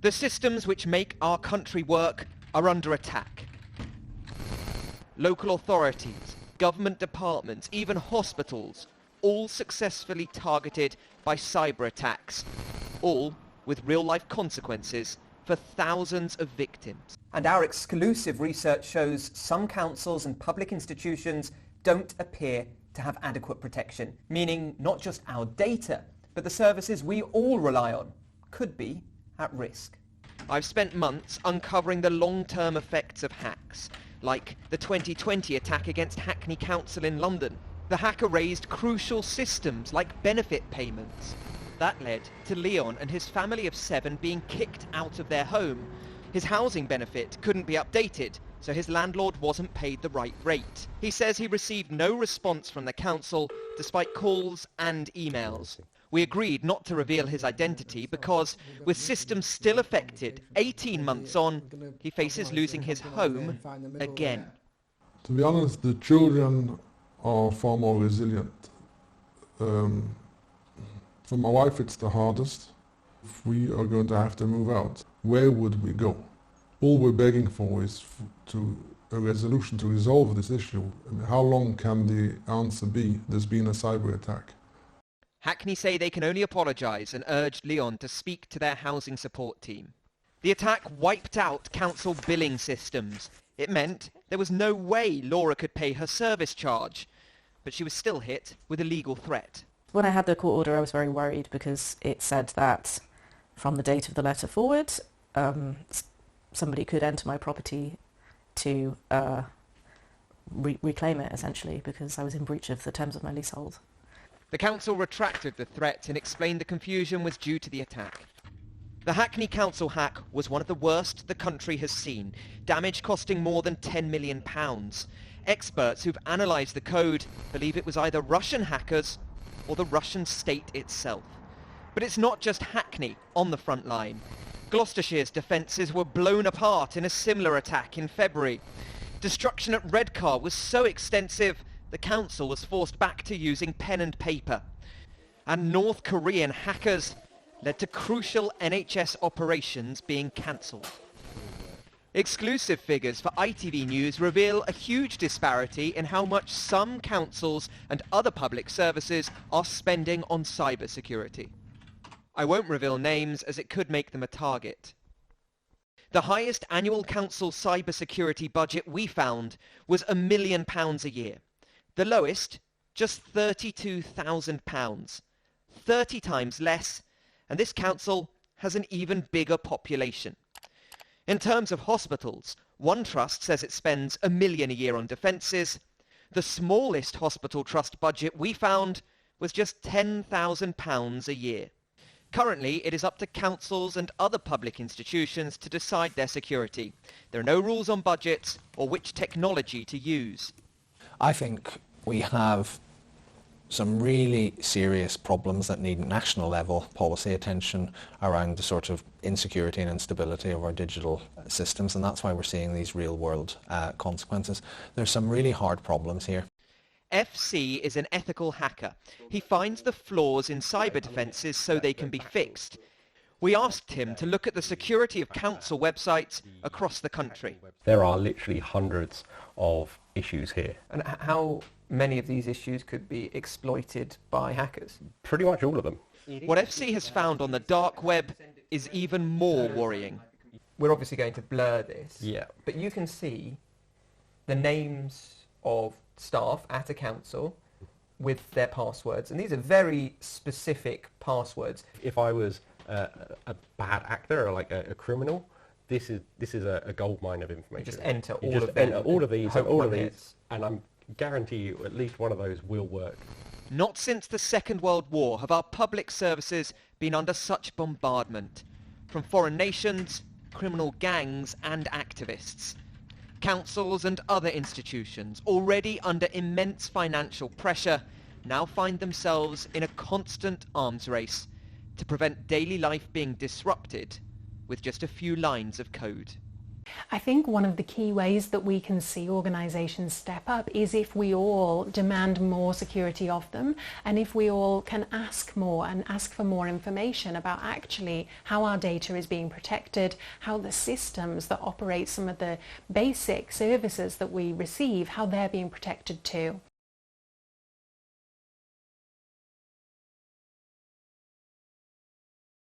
The systems which make our country work are under attack. Local authorities, government departments, even hospitals, all successfully targeted by cyber attacks, all with real-life consequences for thousands of victims. And our exclusive research shows some councils and public institutions don't appear to have adequate protection, meaning not just our data, but the services we all rely on could be at risk. I've spent months uncovering the long-term effects of hacks, like the 2020 attack against Hackney Council in London. The hacker raised crucial systems like benefit payments. That led to Leon and his family of 7 being kicked out of their home. His housing benefit couldn't be updated, so his landlord wasn't paid the right rate. He says he received no response from the council, despite calls and emails. We agreed not to reveal his identity because, with systems still affected, 18 months on, he faces losing his home again. To be honest, the children are far more resilient. For my wife, it's the hardest. If we are going to have to move out, where would we go? All we're begging for is a resolution to resolve this issue. And how long can the answer be? There's been a cyber attack. Hackney say they can only apologise and urged Leon to speak to their housing support team. The attack wiped out council billing systems. It meant there was no way Laura could pay her service charge, but she was still hit with a legal threat. When I had the court order, I was very worried because it said that from the date of the letter forward, somebody could enter my property to reclaim it, essentially, because I was in breach of the terms of my leasehold. The council retracted the threat and explained the confusion was due to the attack. The Hackney Council hack was one of the worst the country has seen, damage costing more than £10 million. Experts who've analysed the code believe it was either Russian hackers or the Russian state itself. But it's not just Hackney on the front line. Gloucestershire's defences were blown apart in a similar attack in February. Destruction at Redcar was so extensive, the council was forced back to using pen and paper. And North Korean hackers led to crucial NHS operations being cancelled. Exclusive figures for ITV News reveal a huge disparity in how much some councils and other public services are spending on cybersecurity. I won't reveal names as it could make them a target. The highest annual council cybersecurity budget we found was £1 million a year. The lowest, just £32,000. 30 times less, and this council has an even bigger population. In terms of hospitals, one trust says it spends £1 million a year on defences. The smallest hospital trust budget we found was just £10,000 a year. Currently, it is up to councils and other public institutions to decide their security. There are no rules on budgets or which technology to use. I think we have some really serious problems that need national level policy attention around the sort of insecurity and instability of our digital systems, and that's why we're seeing these real world consequences. There's some really hard problems here. FC is an ethical hacker. He finds the flaws in cyber defences so they can be fixed. We asked him to look at the security of council websites across the country. There are literally hundreds of issues here. And how many of these issues could be exploited by hackers? Pretty much all of them. What FC has found on the dark web is even more worrying. We're obviously going to blur this, Yeah. but you can see the names of staff at a council with their passwords, and these are very specific passwords. If I was a bad actor or like a criminal, this is a goldmine of information. You just enter You all just of them. enter all of these and hope all one of these, hits. and I'm guarantee you at least one of those will work. Not since the Second World War have our public services been under such bombardment. From foreign nations, criminal gangs and activists. Councils and other institutions, already under immense financial pressure, now find themselves in a constant arms race to prevent daily life being disrupted with just a few lines of code. I think one of the key ways that we can see organisations step up is if we all demand more security of them, and if we all can ask more and ask for more information about actually how our data is being protected, how the systems that operate some of the basic services that we receive, how they're being protected too.